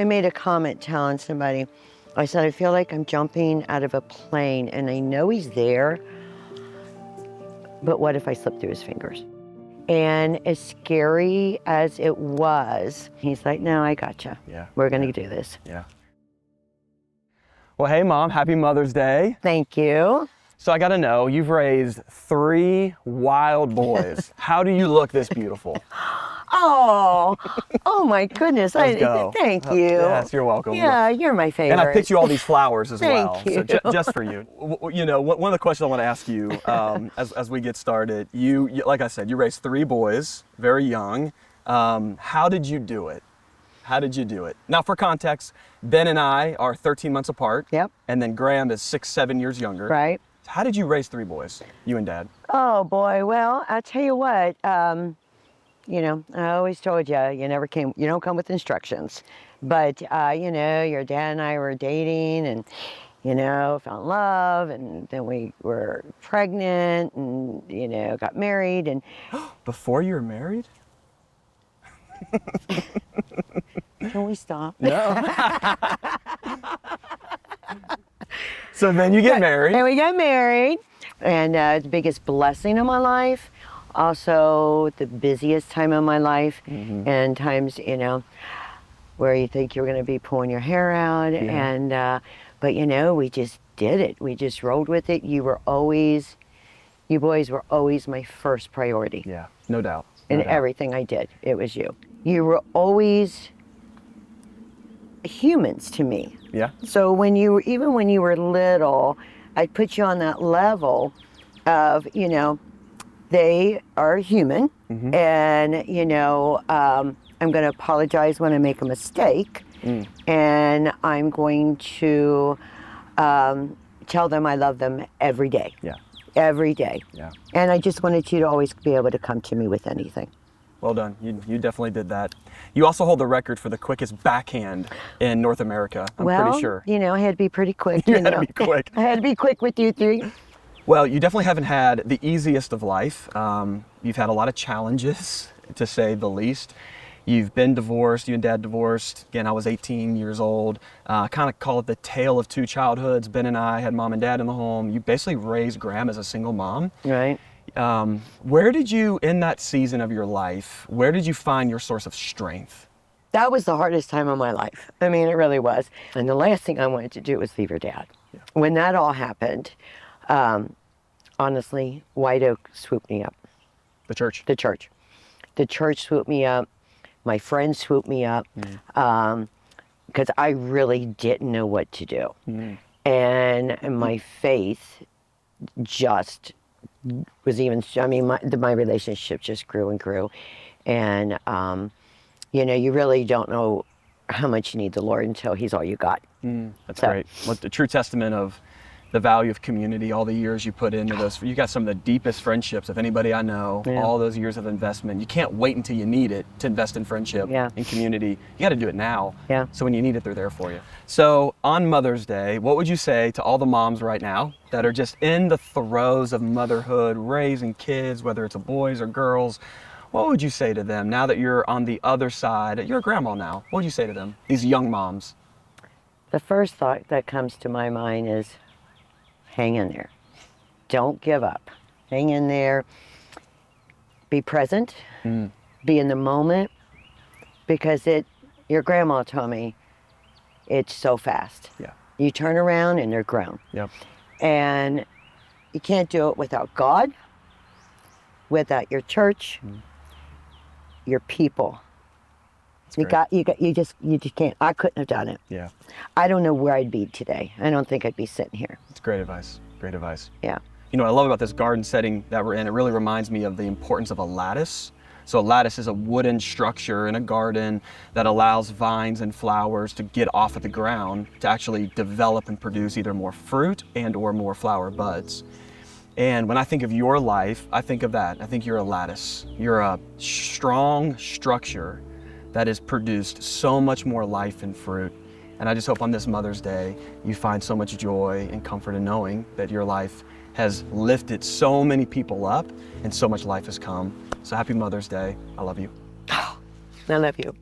I made a comment telling somebody, I said, I feel like I'm jumping out of a plane and I know he's there, but what if I slip through his fingers? And as scary as it was, he's like, no, I gotcha. Yeah. We're gonna do this. Yeah. Well, hey Mom, happy Mother's Day. Thank you. So I gotta know, you've raised 3 wild boys. How do you look this beautiful? Oh my goodness. Let's go. Thank you. Yes, you're welcome. Yeah, you're my favorite. And I picked you all these flowers as well. Thank you. So just for you. You know, one of the questions I want to ask you as we get started, you, like I said, you raised 3 boys, very young. How did you do it? How did you do it? Now, for context, Ben and I are 13 months apart. Yep. And then Graham is 6, 7 years younger. Right. How did you raise 3 boys, you and Dad? Oh boy, well, I'll tell you what, you know, I always told you, you don't come with instructions. But, you know, your dad and I were dating and, you know, fell in love, and then we were pregnant and, you know, got married. And Before you were married? can we stop? No. So then you get married. And we got married, and the biggest blessing of my life, also the busiest time of my life, and times, you know, where you think you're going to be pulling your hair out, and but you know, we just did it. We just rolled with it. You boys were always my first priority. Yeah, no doubt. In everything I did, it was you. You were always humans to me. Yeah. So even when you were little, I'd put you on that level of, you know, they are human, and, you know, I'm going to apologize when I make a mistake, and I'm going to tell them I love them every day. Yeah. Every day. Yeah. And I just wanted you to always be able to come to me with anything. Well done. You definitely did that. You also hold the record for the quickest backhand in North America, I'm pretty sure. You know, I had to be pretty quick. You had to be quick. I had to be quick with you 3. Well, you definitely haven't had the easiest of life. You've had a lot of challenges, to say the least. You've been divorced, you and Dad divorced. Again, I was 18 years old. Kind of call it the tale of 2 childhoods. Ben and I had Mom and Dad in the home. You basically raised Graham as a single mom. Right. Where did you, in that season of your life, where did you find your source of strength? That was the hardest time of my life. I mean, it really was. And the last thing I wanted to do was leave your dad. Yeah. When that all happened, honestly, White Oak swooped me up. The church? The church. The church swooped me up. My friends swooped me up, because I really didn't know what to do. And my faith just was even, I mean, my relationship just grew and grew. And, you know, you really don't know how much you need the Lord until He's all you got. That's great. Well, the true testament of the value of community, all the years you put into those. You got some of the deepest friendships of anybody I know, all those years of investment. You can't wait until you need it to invest in friendship and community. You got to do it now. Yeah. So when you need it, they're there for you. So on Mother's Day, what would you say to all the moms right now that are just in the throes of motherhood, raising kids, whether it's boys or girls? What would you say to them now that you're on the other side? You're a grandma now. What would you say to them, these young moms? The first thought that comes to my mind is, hang in there. Don't give up. Hang in there. Be present. Be in the moment. Because your grandma told me, it's so fast. Yeah. You turn around and they're grown. Yep. And you can't do it without God, without your church, your people. You just can't. I couldn't have done it. Yeah. I don't know where I'd be today. I don't think I'd be sitting here. It's great advice. Great advice. Yeah. You know what I love about this garden setting that we're in, it really reminds me of the importance of a lattice. So a lattice is a wooden structure in a garden that allows vines and flowers to get off of the ground to actually develop and produce either more fruit and or more flower buds. And when I think of your life, I think of that. I think you're a lattice. You're a strong structure that has produced so much more life and fruit. And I just hope on this Mother's Day, you find so much joy and comfort in knowing that your life has lifted so many people up and so much life has come. So happy Mother's Day. I love you. I love you.